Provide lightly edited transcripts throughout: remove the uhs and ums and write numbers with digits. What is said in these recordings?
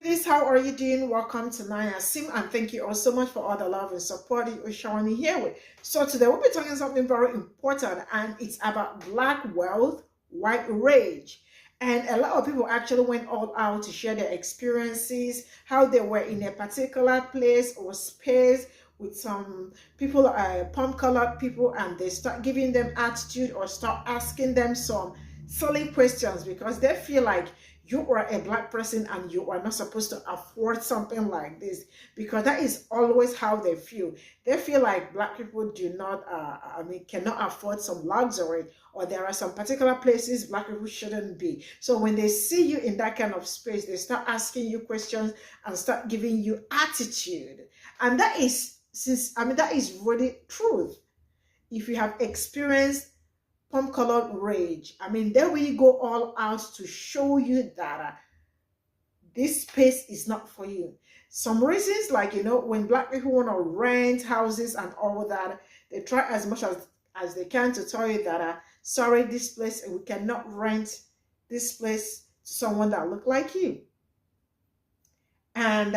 Please, how are you doing? Welcome to Naya Sim, and thank you all so much for all the love and support you are showing me here with. So today we'll be talking something very important, and it's about black wealth, white rage. And a lot of people actually went all out to share their experiences, how they were in a particular place or space with some people, palm-colored people, and they start giving them attitude or start asking them some silly questions because they feel like you are a black person and you are not supposed to afford something like this, because that is always how they feel. They feel like black people do not cannot afford some luxury, or there are some particular places black people shouldn't be. So when they see you in that kind of space, they start asking you questions and start giving you attitude. And that is, that is really truth. If you have experienced plum-colored rage, they will go all out to show you that this space is not for you. Some reasons, like, when black people want to rent houses and all that, they try as much as they can to tell you that, sorry, this place, we cannot rent this place to someone that look like you. And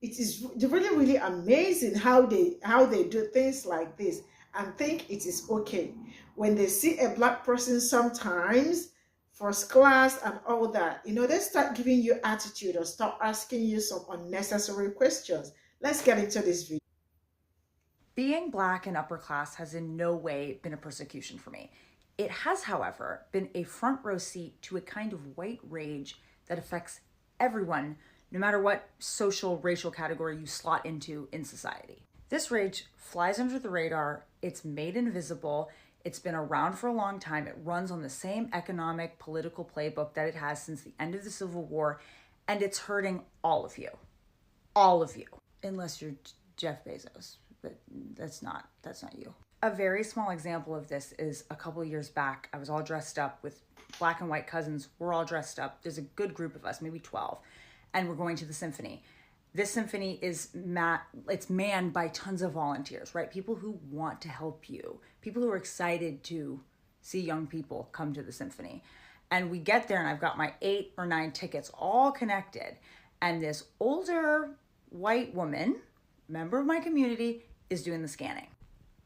it is really, really amazing how they do things like this and think it is okay. When they see a black person sometimes, first class and all that, they start giving you attitude or start asking you some unnecessary questions. Let's get into this video. Being Black and upper class has in no way been a persecution for me. It has, however, been a front row seat to a kind of white rage that affects everyone, no matter what social, racial category you slot into in society. This rage flies under the radar, it's made invisible, it's been around for a long time, it runs on the same economic, political playbook that it has since the end of the Civil War, and it's hurting all of you. All of you. Unless you're Jeff Bezos, but that's not you. A very small example of this is a couple of years back, I was all dressed up with black and white cousins. We're all dressed up. There's a good group of us, maybe 12, and we're going to the symphony. This symphony is it's manned by tons of volunteers, right? People who want to help you, people who are excited to see young people come to the symphony. And we get there and I've got my 8 or 9 tickets all connected. And this older white woman, member of my community, is doing the scanning.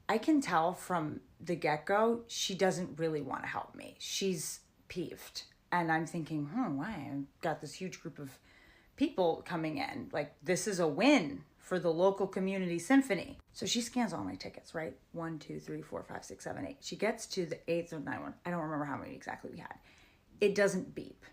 I can tell from the get-go, she doesn't really want to help me. She's peeved. And I'm thinking, why? I've got this huge group of people coming in. Like, this is a win for the local community symphony. So she scans all my tickets, right? 1, 2, 3, 4, 5, 6, 7, 8. She gets to the 8th or 9th one. I don't remember how many exactly we had. It doesn't beep.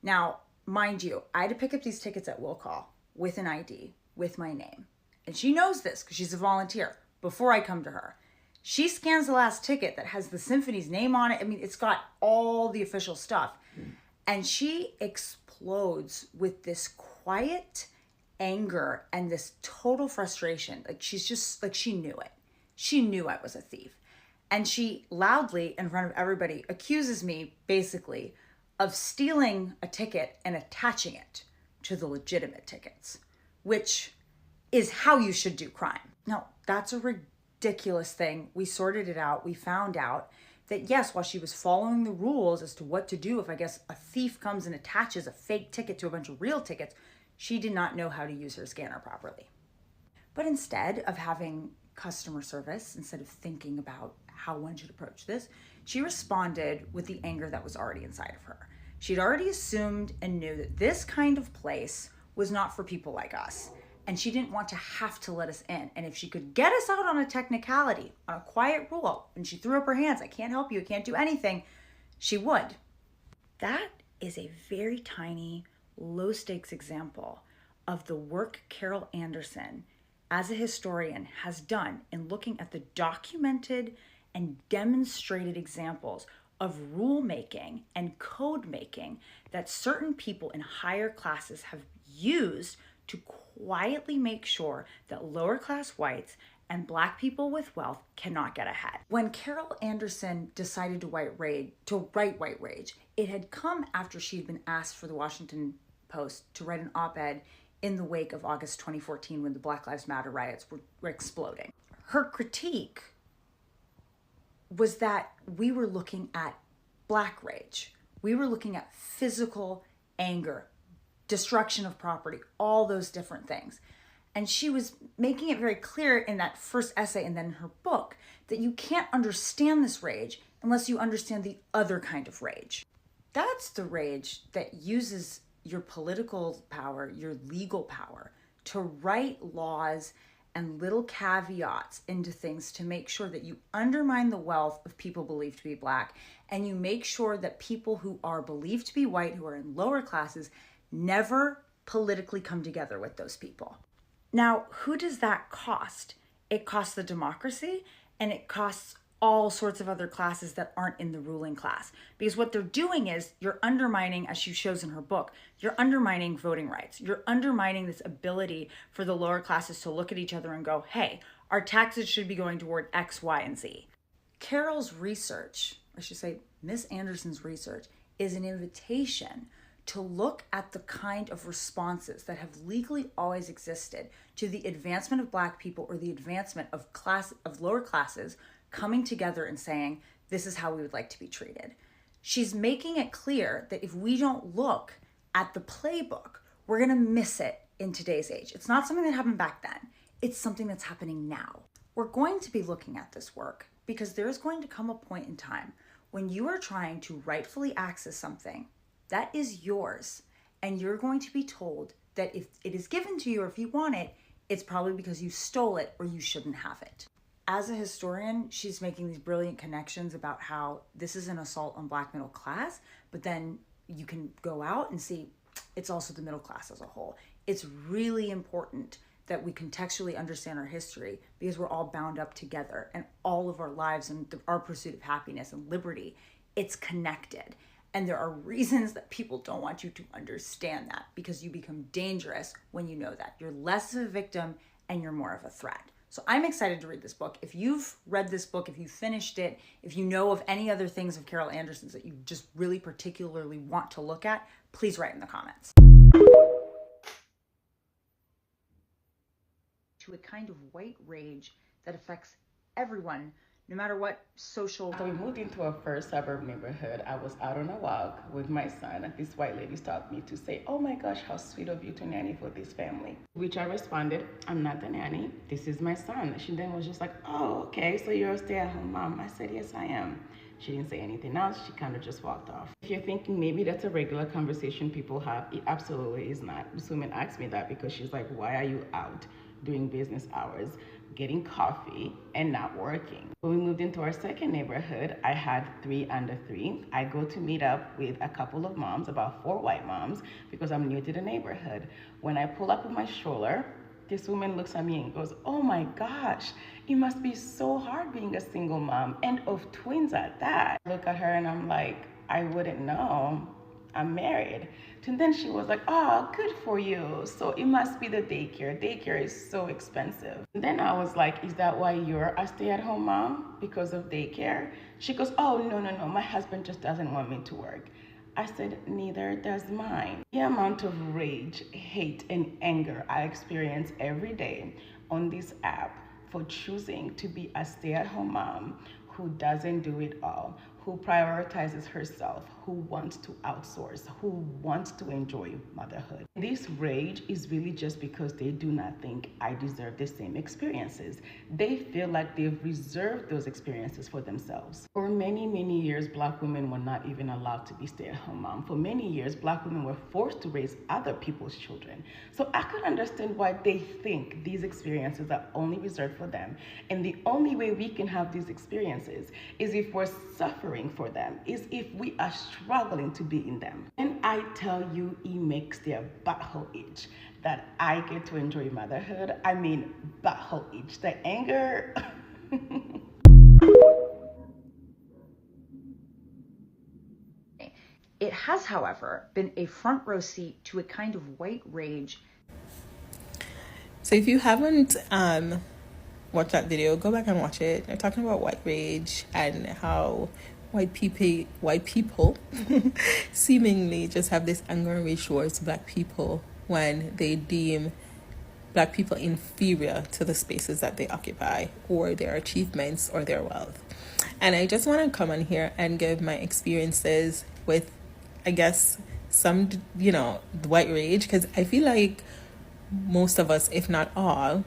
Now, mind you, I had to pick up these tickets at will call with an ID, with my name. And she knows this because she's a volunteer before I come to her. She scans the last ticket that has the symphony's name on it. It's got all the official stuff. And she explodes with this quiet anger and this total frustration. Like, she's just like, she knew it. She knew I was a thief. And she loudly, in front of everybody, accuses me basically of stealing a ticket and attaching it to the legitimate tickets, which is how you should do crime. Now, that's a ridiculous thing. We sorted it out. We found out that yes, while she was following the rules as to what to do if, I guess, a thief comes and attaches a fake ticket to a bunch of real tickets, she did not know how to use her scanner properly. But instead of having customer service, instead of thinking about how one should approach this, she responded with the anger that was already inside of her. She'd already assumed and knew that this kind of place was not for people like us. And she didn't want to have to let us in. And if she could get us out on a technicality, on a quiet rule, and she threw up her hands, I can't help you, I can't do anything, she would. That is a very tiny, low stakes example of the work Carol Anderson, as a historian, has done in looking at the documented and demonstrated examples of rulemaking and code making that certain people in higher classes have used to quietly make sure that lower class whites and Black people with wealth cannot get ahead. When Carol Anderson decided to write White Rage, it had come after she had been asked for the Washington Post to write an op-ed in the wake of August 2014 when the Black Lives Matter riots were exploding. Her critique was that we were looking at Black rage. We were looking at physical anger, destruction of property, all those different things. And she was making it very clear in that first essay and then in her book that you can't understand this rage unless you understand the other kind of rage. That's the rage that uses your political power, your legal power, to write laws and little caveats into things to make sure that you undermine the wealth of people believed to be Black, and you make sure that people who are believed to be white, who are in lower classes, never politically come together with those people. Now, who does that cost? It costs the democracy, and it costs all sorts of other classes that aren't in the ruling class. Because what they're doing is you're undermining, as she shows in her book, you're undermining voting rights. You're undermining this ability for the lower classes to look at each other and go, hey, our taxes should be going toward X, Y, and Z. Carol's research, I should say Miss Anderson's research, is an invitation to look at the kind of responses that have legally always existed to the advancement of Black people or the advancement of lower classes coming together and saying, this is how we would like to be treated. She's making it clear that if we don't look at the playbook, we're going to miss it in today's age. It's not something that happened back then. It's something that's happening now. We're going to be looking at this work because there is going to come a point in time when you are trying to rightfully access something that is yours, and you're going to be told that if it is given to you or if you want it, it's probably because you stole it or you shouldn't have it. As a historian, she's making these brilliant connections about how this is an assault on Black middle class, but then you can go out and see it's also the middle class as a whole. It's really important that we contextually understand our history because we're all bound up together, and all of our lives and our pursuit of happiness and liberty, it's connected. And there are reasons that people don't want you to understand that, because you become dangerous when you know that. You're less of a victim and you're more of a threat. So I'm excited to read this book. If you've read this book, if you finished it, if you know of any other things of Carol Anderson's that you just really particularly want to look at, please write in the comments. To a kind of white rage that affects everyone, no matter what social... So we moved into our first suburb neighborhood. I was out on a walk with my son, and this white lady stopped me to say, oh my gosh, how sweet of you to nanny for this family. Which I responded, I'm not the nanny, this is my son. She then was just like, oh, okay, so you're a stay-at-home mom. I said, yes, I am. She didn't say anything else. She kind of just walked off. If you're thinking maybe that's a regular conversation people have, it absolutely is not. This woman asked me that because she's like, why are you out doing business hours, getting coffee, and not working? When we moved into our second neighborhood, I had 3 under 3. I go to meet up with a couple of moms, about 4 white moms, because I'm new to the neighborhood. When I pull up with my stroller, this woman looks at me and goes, oh my gosh, it must be so hard being a single mom, and of twins at that. I look at her and I'm like, I wouldn't know. I'm married. And then she was like, oh, good for you. So it must be the daycare. Daycare is so expensive. And then I was like, is that why you're a stay-at-home mom? Because of daycare? She goes, oh, no. My husband just doesn't want me to work. I said, neither does mine. The amount of rage, hate, and anger I experience every day on this app for choosing to be a stay-at-home mom who doesn't do it all, who prioritizes herself, who wants to outsource, who wants to enjoy motherhood. This rage is really just because they do not think I deserve the same experiences. They feel like they've reserved those experiences for themselves. For many, many years, Black women were not even allowed to be stay-at-home mom. For many years, Black women were forced to raise other people's children. So I could understand why they think these experiences are only reserved for them. And the only way we can have these experiences is if we're suffering for them, is if we are struggling to be in them. And I tell you, it makes their butthole itch that I get to enjoy motherhood. I mean, butthole itch, the anger. It has, however, been a front row seat to a kind of white rage. So if you haven't watched that video, go back and watch it. They're talking about white rage and how white people seemingly just have this anger and rage towards Black people when they deem Black people inferior to the spaces that they occupy or their achievements or their wealth. And I just want to come on here and give my experiences with, I guess, some, the white rage, because I feel like most of us, if not all,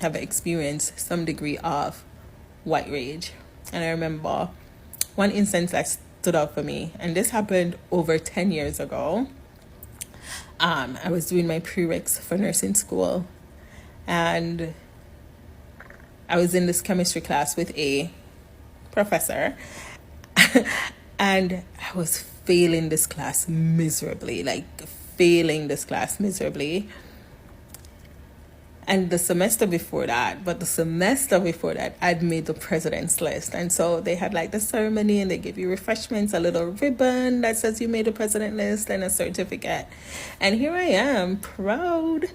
have experienced some degree of white rage. And I remember one instance that stood out for me, and this happened over 10 years ago. I was doing my prereqs for nursing school, and I was in this chemistry class with a professor, and I was failing this class miserably, And the semester before that, I'd made the president's list. And so they had like the ceremony, and they give you refreshments, a little ribbon that says you made the president list, and a certificate. And here I am, proud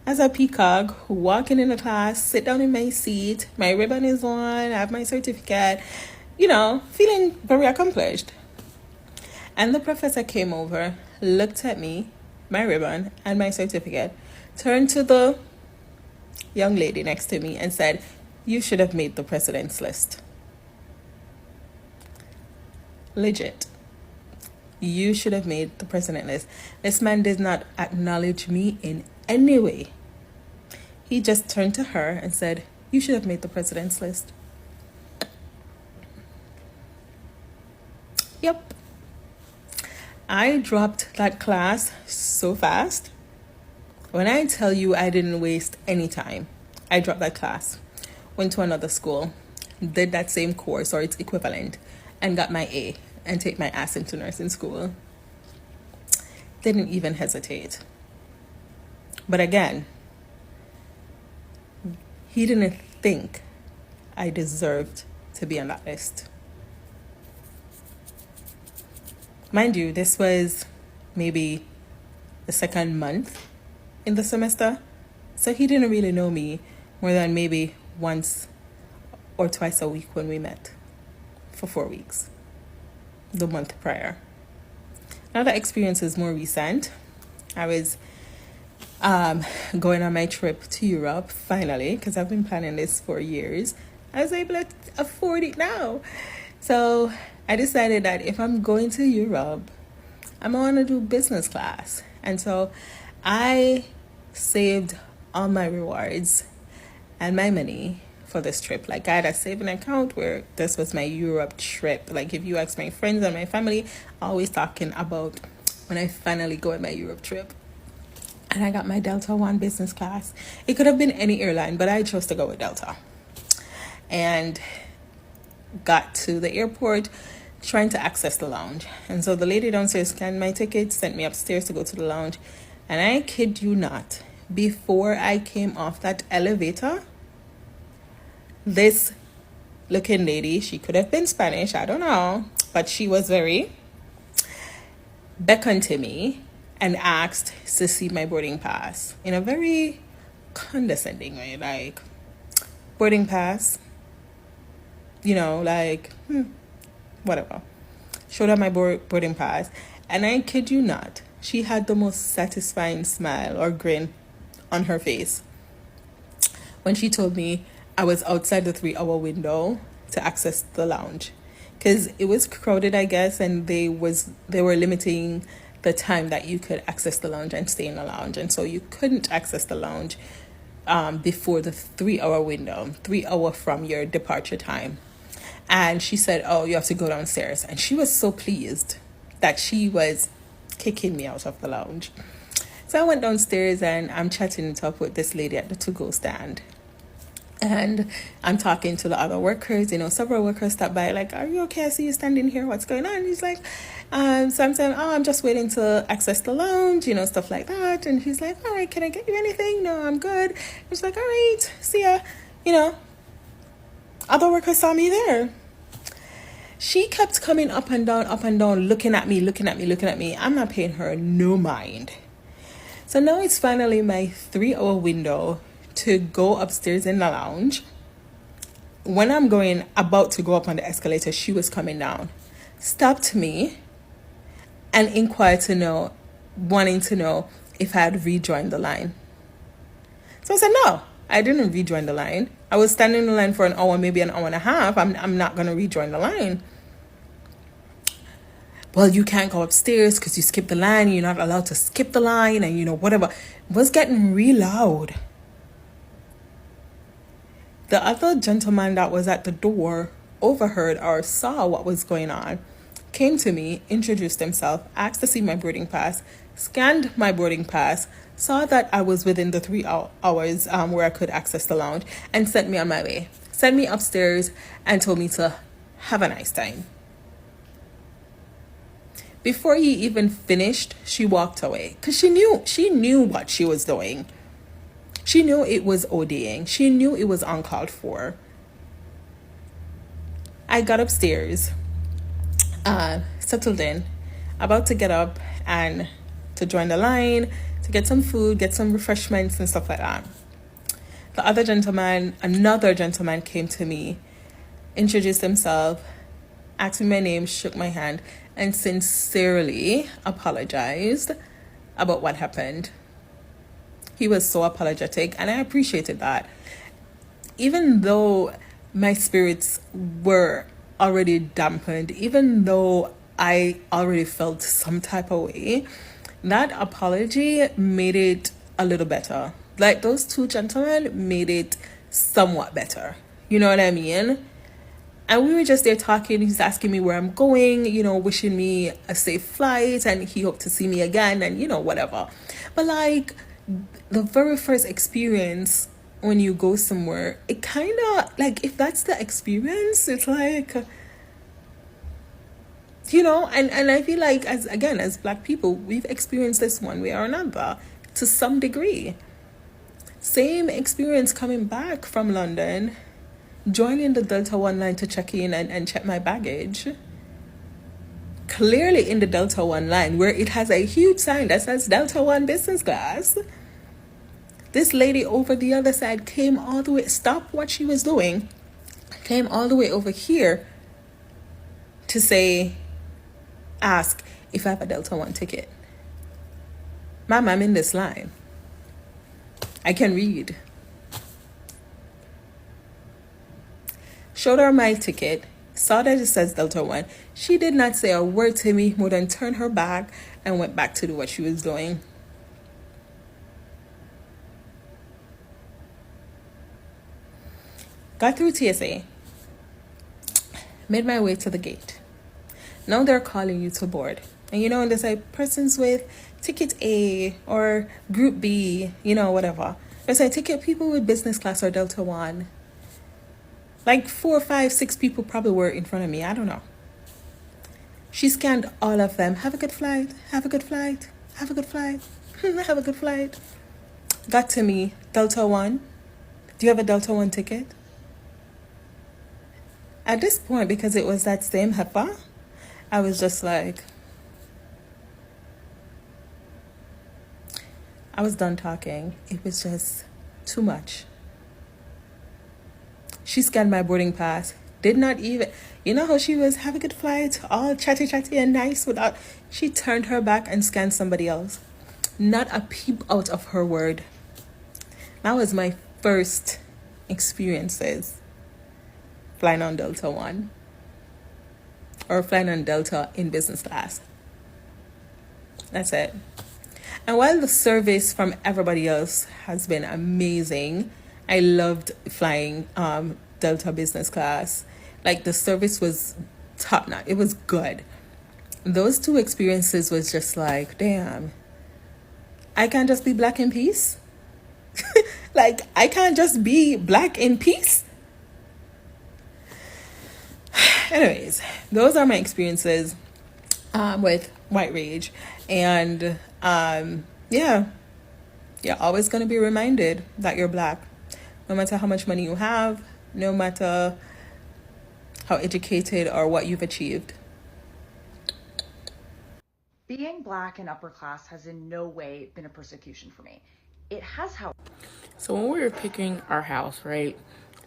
as a peacock, walking in the class, sit down in my seat, my ribbon is on, I have my certificate, feeling very accomplished. And the professor came over, looked at me, my ribbon, and my certificate, turned to the young lady next to me and said, "You should have made the president's list." Legit. You should have made the president list. This man did not acknowledge me in any way. He just turned to her and said, "You should have made the president's list." Yep. I dropped that class so fast. When I tell you I didn't waste any time, I dropped that class, went to another school, did that same course or its equivalent, and got my A and take my ass into nursing school. Didn't even hesitate. But again, he didn't think I deserved to be on that list. Mind you, this was maybe the second month in the semester, so he didn't really know me more than maybe once or twice a week when we met for 4 weeks the month prior. Another experience is more recent. I was going on my trip to Europe finally, because I've been planning this for years. I was able to afford it now, so I decided that if I'm going to Europe, I'm going to do business class. And so I saved all my rewards and my money for this trip. Like, I had a saving account where this was my Europe trip. Like, if you ask my friends and my family, always talking about when I finally go on my Europe trip. And I got my Delta One business class. It could have been any airline, but I chose to go with Delta. And got to the airport trying to access the lounge. And so the lady downstairs scanned my ticket, sent me upstairs to go to the lounge. And I kid you not, before I came off that elevator, this looking lady, she could have been Spanish, I don't know, but she was beckoned to me and asked to see my boarding pass in a very condescending way, like, boarding pass, whatever. Showed her my boarding pass, and I kid you not, she had the most satisfying smile or grin on her face when she told me I was outside the 3-hour window to access the lounge, because it was crowded, I guess, and they were limiting the time that you could access the lounge and stay in the lounge, and so you couldn't access the lounge before the 3-hour window, 3 hour from your departure time. And she said, "Oh, you have to go downstairs." And she was so pleased that she was kicking me out of the lounge. So I went downstairs and I'm chatting it up with this lady at the to-go stand. And I'm talking to the other workers, several workers stopped by, like, "Are you okay? I see you standing here. What's going on?" And he's like, so I'm saying, "Oh, I'm just waiting to access the lounge," stuff like that. And he's like, "All right, can I get you anything?" "No, I'm good." He's like, "All right, see ya." Other workers saw me there. She kept coming up and down, looking at me. I'm not paying her no mind. So now it's finally my 3-hour window to go upstairs in the lounge. When I'm about to go up on the escalator, she was coming down, stopped me, and inquired wanting to know if I had rejoined the line. So I said, "No, I didn't rejoin the line. I was standing in the line for an hour, maybe an hour and a half. I'm not going to rejoin the line." well, you can't go upstairs because you skipped the line. You're not allowed to skip the line, and whatever. It was getting real loud. The other gentleman that was at the door overheard or saw what was going on, came to me, introduced himself, asked to see my boarding pass, scanned my boarding pass, saw that I was within the 3 hours where I could access the lounge, and sent me on my way. Sent me upstairs and told me to have a nice time. Before he even finished, she walked away because she knew what she was doing. She knew it was ODing. She knew it was uncalled for. I got upstairs, settled in, about to get up and to join the line, to get some food, get some refreshments and stuff like that. Another gentleman came to me, introduced himself, asked me my name, shook my hand, and sincerely apologized about what happened. He was so apologetic, and I appreciated that. Even though my spirits were already dampened, even though I already felt some type of way, that apology made it a little better. Like, those two gentlemen made it somewhat better. You know what I mean? And we were just there talking. He's asking me where I'm going, wishing me a safe flight, and he hoped to see me again, and whatever. But like, the very first experience when you go somewhere, it kind of, like, if that's the experience, it's like, and I feel like, as Black people, we've experienced this one way or another to some degree. Same experience coming back from London, joining the Delta One line to check in and check my baggage. Clearly in the Delta One line, where it has a huge sign that says Delta One business class, this lady over the other side came all the way, stopped what she was doing, came all the way over here to ask if I have a Delta One ticket. Ma'am, I'm in this line. I can read. Showed her my ticket, saw that it says Delta One. She did not say a word to me more than turn her back and went back to do what she was doing. Got through TSA. Made my way to the gate. Now they're calling you to board. And when they say persons with ticket A or group B, whatever. They say ticket people with business class or Delta One. Like 4, 5, 6 people probably were in front of me. I don't know. She scanned all of them. Have a good flight. Have a good flight. Have a good flight. Have a good flight. Got to me. Delta One. Do you have a Delta One ticket? At this point, because it was that same heifer, I was just like, I was done talking. It was just too much. She scanned my boarding pass. Did not even, how she was, have a good flight, all chatty and nice without, she turned her back and scanned somebody else. Not a peep out of her word. That was my first experiences flying on Delta One. Or flying on Delta in business class. That's it. And while the service from everybody else has been amazing, I loved flying Delta business class. Like, the service was top notch. It was good. Those two experiences was just like, damn, I can't just be Black in peace. Like, I can't just be Black in peace. Anyways, those are my experiences with white rage. And you're always going to be reminded that you're Black. No matter how much money you have, no matter how educated or what you've achieved. Being Black and upper class has in no way been a persecution for me. It has, how. So when we were picking our house, right,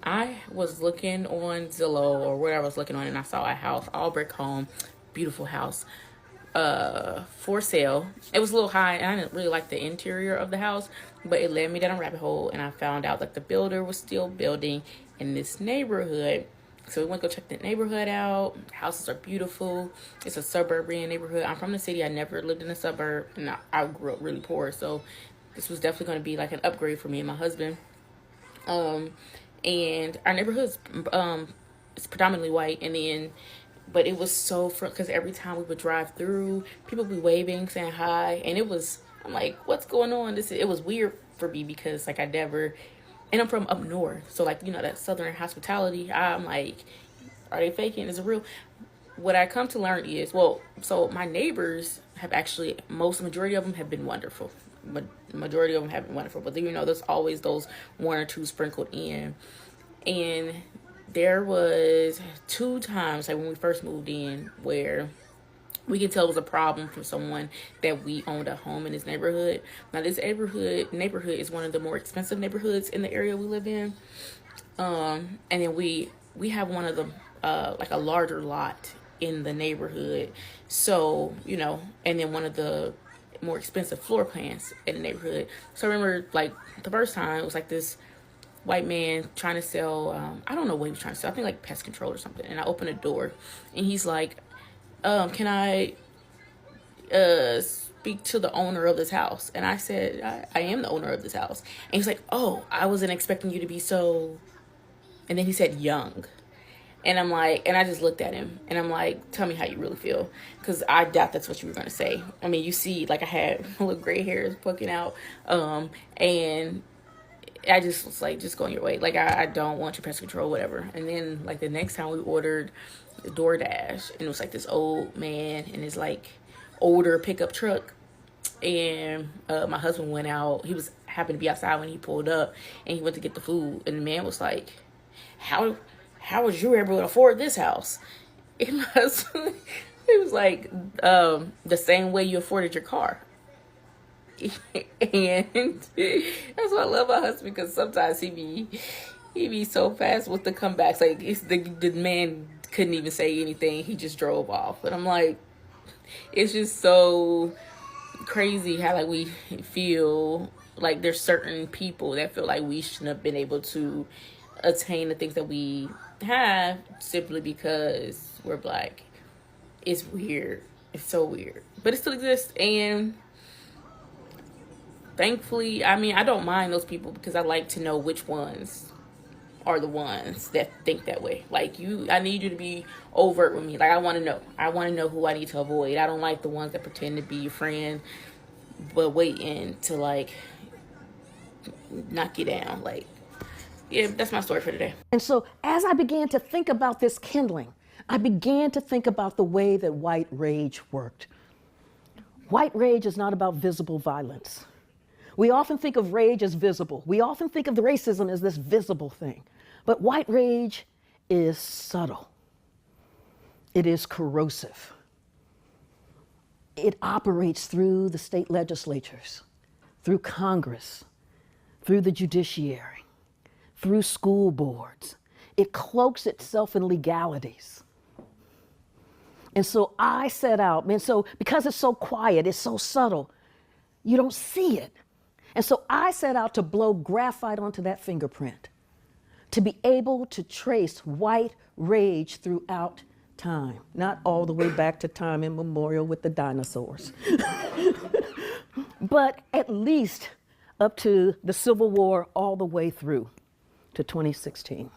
I was looking on Zillow or where I was looking on, and I saw a house, all brick home, beautiful house, for sale. It was a little high, and I didn't really like the interior of the house, but it led me down a rabbit hole, and I found out that the builder was still building in this neighborhood So we went to go check the neighborhood out. Houses are beautiful. It's a suburban neighborhood. I'm from the city. I never lived in a suburb, and I grew up really poor. So this was definitely going to be like an upgrade for me and my husband. And our neighborhood's it's predominantly white, and then but it was so because every time we would drive through, people would be waving, saying hi, and I'm like, what's going on? It was weird for me because like I never, and I'm from up north, so like that southern hospitality. I'm like, are they faking? Is it real? What I come to learn is, so my neighbors have actually, majority of them have been wonderful. Majority of them have been wonderful, but there's always those one or two sprinkled in. And there was 2 times, like when we first moved in, where we could tell it was a problem from someone that we owned a home in this neighborhood. Now, this neighborhood is one of the more expensive neighborhoods in the area we live in. And then we have one of the like a larger lot in the neighborhood. So, and then one of the more expensive floor plans in the neighborhood. So I remember like the first time it was like this white man trying to sell, I don't know what he was trying to sell. I think like pest control or something. And I opened a door and he's like, can I speak to the owner of this house? And I said, I am the owner of this house. And he's like, oh, I wasn't expecting you to be so. And then he said young. And I'm like, and I just looked at him and I'm like, tell me how you really feel. Because I doubt that's what you were going to say. I mean, you see, like I had little gray hairs poking out. And I just was like, just go on your way. Like, I don't want your pest control, whatever. And then like the next time we ordered the DoorDash, and it was like this old man in his like older pickup truck. And my husband went out. He happened to be outside when he pulled up, and he went to get the food. And the man was like, how was you able to afford this house? And my husband, he was like, the same way you afforded your car. And that's why I love my husband, because sometimes he be so fast with the comebacks. Like the man couldn't even say anything. He just drove off. But I'm like, it's just so crazy how like we feel like there's certain people that feel like we shouldn't have been able to attain the things that we have simply because we're black. It's weird. It's so weird. But it still exists. And thankfully, I mean, I don't mind those people because I like to know which ones are the ones that think that way. Like I need you to be overt with me. Like I want to know who I need to avoid. I don't like the ones that pretend to be your friend but waiting to like knock you down. Like, yeah, that's my story for today. And so as I began to think about this kindling, I began to think about the way that white rage worked. White rage is not about visible violence. We often think of rage as visible. We often think of the racism as this visible thing. But white rage is subtle. It is corrosive. It operates through the state legislatures, through Congress, through the judiciary, through school boards. It cloaks itself in legalities. And so I set out, because it's so quiet, it's so subtle, you don't see it. And so I set out to blow graphite onto that fingerprint, to be able to trace white rage throughout time, not all the way back to time immemorial with the dinosaurs, but at least up to the Civil War all the way through to 2016.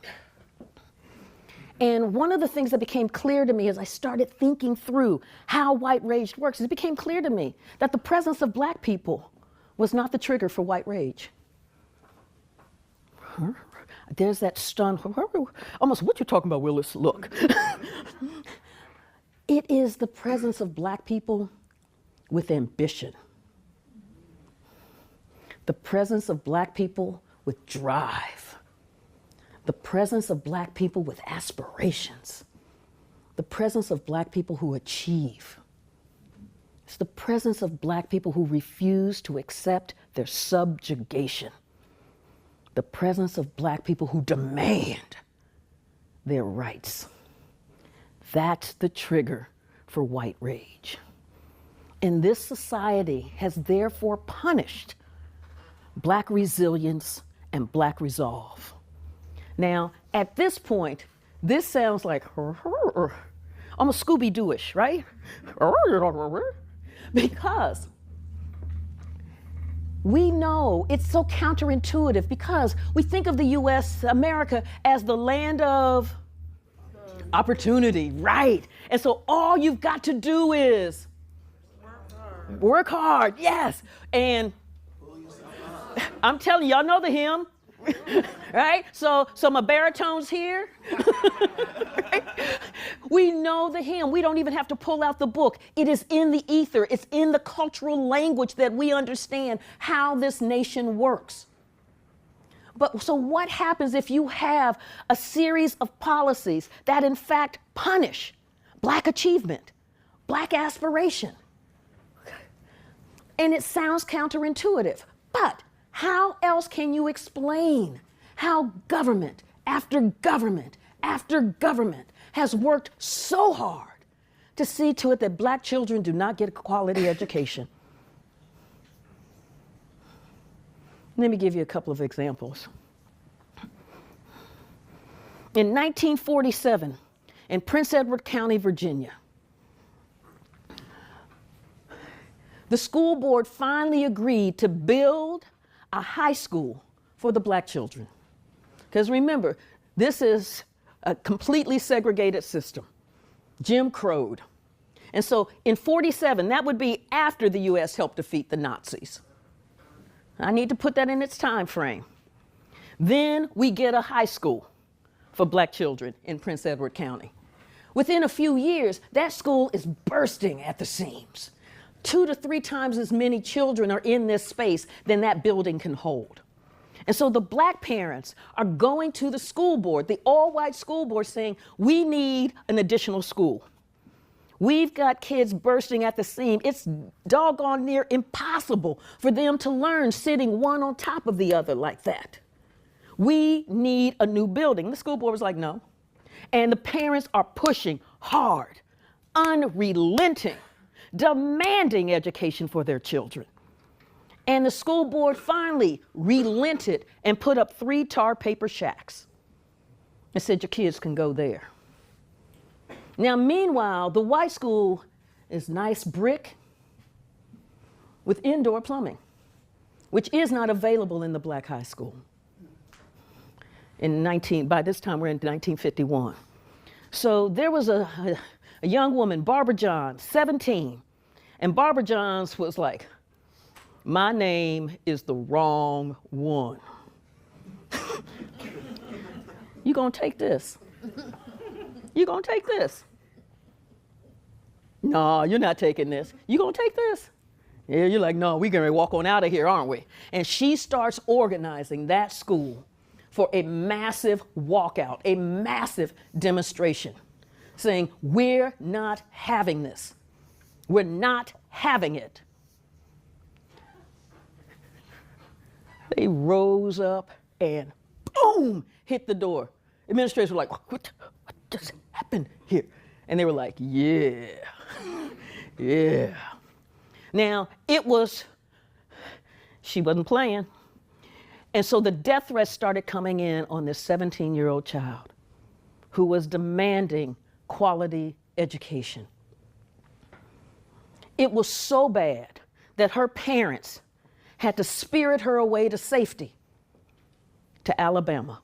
And one of the things that became clear to me as I started thinking through how white rage works, it became clear to me that the presence of black people was not the trigger for white rage. There's that stunned, almost, what you talking about, Willis? Look. It is the presence of black people with ambition. The presence of black people with drive. The presence of black people with aspirations. The presence of black people who achieve. It's the presence of black people who refuse to accept their subjugation. The presence of black people who demand their rights. That's the trigger for white rage. And this society has therefore punished black resilience and black resolve. Now, at this point, This sounds like almost Scooby-Doo-ish, right? Because we know it's so counterintuitive, because we think of the US, America, as the land of opportunity, right? And so all you've got to do is work hard, yes. And I'm telling you, y'all know the hymn, right? So my baritone's here. Right? We know the hymn. We don't even have to pull out the book. It is in the ether. It's in the cultural language that we understand how this nation works. But so what happens if you have a series of policies that in fact punish Black achievement, Black aspiration? And it sounds counterintuitive, but how else can you explain how government after government after government has worked so hard to see to it that Black children do not get a quality education? Let me give you a couple of examples. In 1947, in Prince Edward County, Virginia, the school board finally agreed to build a high school for the Black children. Because remember, this is a completely segregated system, Jim Crowed. And so in 47, that would be after the US helped defeat the Nazis. I need to put that in its time frame. Then we get a high school for Black children in Prince Edward County. Within a few years, that school is bursting at the seams. 2 to 3 times as many children are in this space than that building can hold. And so the Black parents are going to the school board, the all-white school board, saying, we need an additional school. We've got kids bursting at the seam. It's doggone near impossible for them to learn sitting one on top of the other like that. We need a new building. The school board was like, no. And the parents are pushing hard, unrelenting, demanding education for their children. And the school board finally relented and put up 3 tar paper shacks and said, your kids can go there. Now, meanwhile, the white school is nice brick with indoor plumbing, which is not available in the Black high school. By this time, we're in 1951. So there was a young woman, Barbara Johns, 17. And Barbara Johns was like, my name is the wrong one. You gonna take this? You gonna take this? No, you're not taking this. You gonna take this? Yeah, you're like, no, we're gonna walk on out of here, aren't we? And she starts organizing that school for a massive walkout, a massive demonstration, saying, we're not having this. We're not having it. They rose up and boom, hit the door. Administrators were like, what just happened here? And they were like, yeah, yeah. Now, she wasn't playing. And so the death threats started coming in on this 17-year-old child who was demanding quality education. It was so bad that her parents had to spirit her away to safety to Alabama.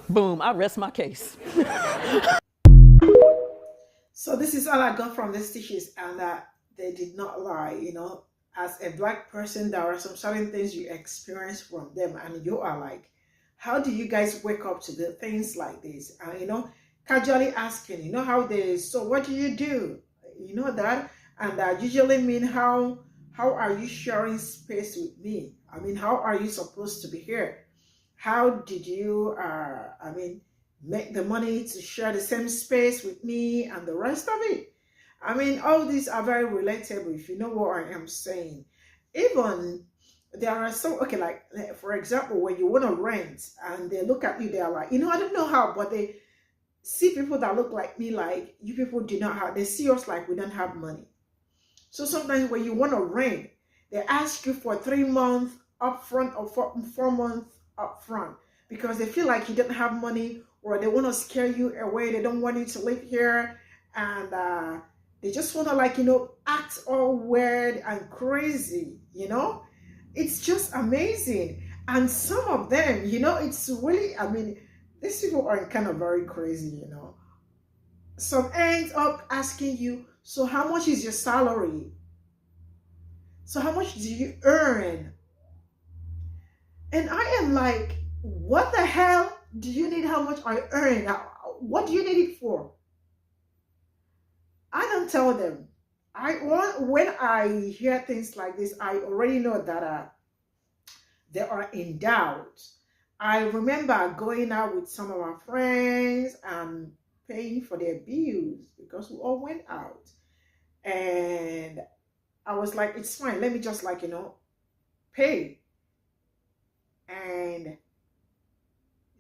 Boom, I rest my case. So this is all I got from these teachers, and they did not lie. As a Black person, there are some certain things you experience from them, and you are like, how do you guys wake up to the things like this? Casually asking, so what do you do? That, and that usually mean how are you sharing space with me? How are you supposed to be here? How did you, make the money to share the same space with me and the rest of it? All these are very relatable, if you know what I am saying. Even there are some, like, for example, when you want to rent and they look at you, they are like, I don't know how, but they see people that look like me, like, you people do not have, they see us like we don't have money. So sometimes when you want to rent, they ask you for 3 months upfront or 4 months up front because they feel like you don't have money, or they want to scare you away. They don't want you to live here, and they just want to, like, act all weird and crazy. It's just amazing. And some of them, it's really, I mean, these people are kind of very crazy. Some end up asking you, so how much is your salary? So how much do you earn? And I am like, what the hell do you need how much I earn? What do you need it for? I don't tell them. When I hear things like this, I already know that they are in doubt. I remember going out with some of my friends and paying for their bills because we all went out. And I was like, it's fine. Let me just, like, pay. And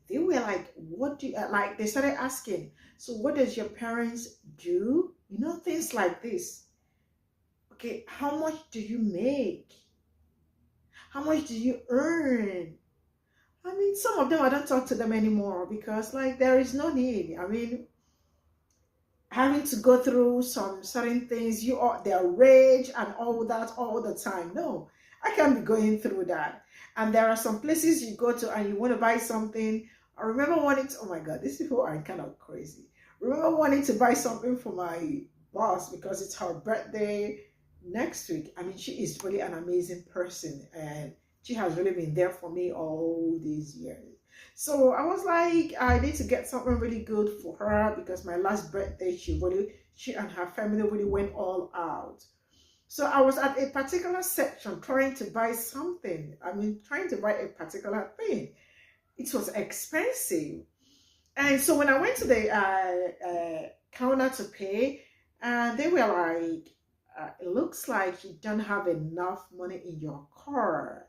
they were like, what do you, like, they started asking, so what does your parents do? Things like this. Okay, how much do you make? How much do you earn? I mean, some of them, I don't talk to them anymore because, like, there is no need. I mean, having to go through some certain things, their rage and all that all the time. No, I can't be going through that. And there are some places you go to and you want to buy something. I remember wanting to, oh my God, these people are kind of crazy. I remember wanting to buy something for my boss because it's her birthday next week. I mean, she is really an amazing person and she has really been there for me all these years. So I was like, I need to get something really good for her because my last birthday, she and her family really went all out. So I was at a particular section trying to buy something. I mean, trying to buy a particular thing. It was expensive. And so when I went to the counter to pay, they were like, it looks like you don't have enough money in your card.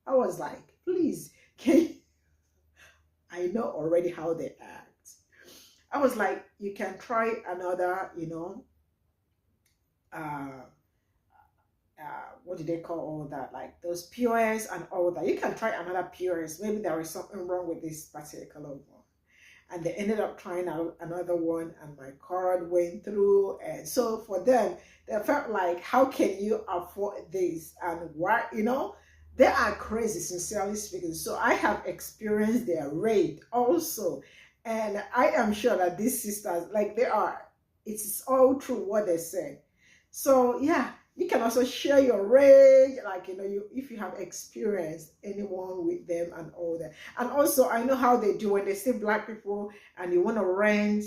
I was like, please, can you? I know already how they act. I was like, you can try another, what do they call all that? Like those POS and all that. You can try another POS. Maybe there is something wrong with this particular one. And they ended up trying out another one and my card went through. And so for them, they felt like, how can you afford this? And why, they are crazy, sincerely speaking. So I have experienced their rate also. And I am sure that these sisters, like it's all true what they said. So yeah, you can also share your rage, like, if you have experienced anyone with them and all that. And also, I know how they do when they see Black people and you want to rent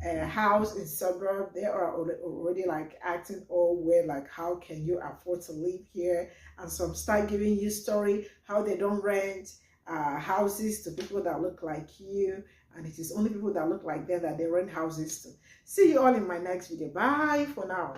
a house in suburb, they are already like acting all weird, like, how can you afford to live here? And some start giving you story how they don't rent houses to people that look like you, and it is only people that look like them that they rent houses to. See you all in my next video. Bye for now.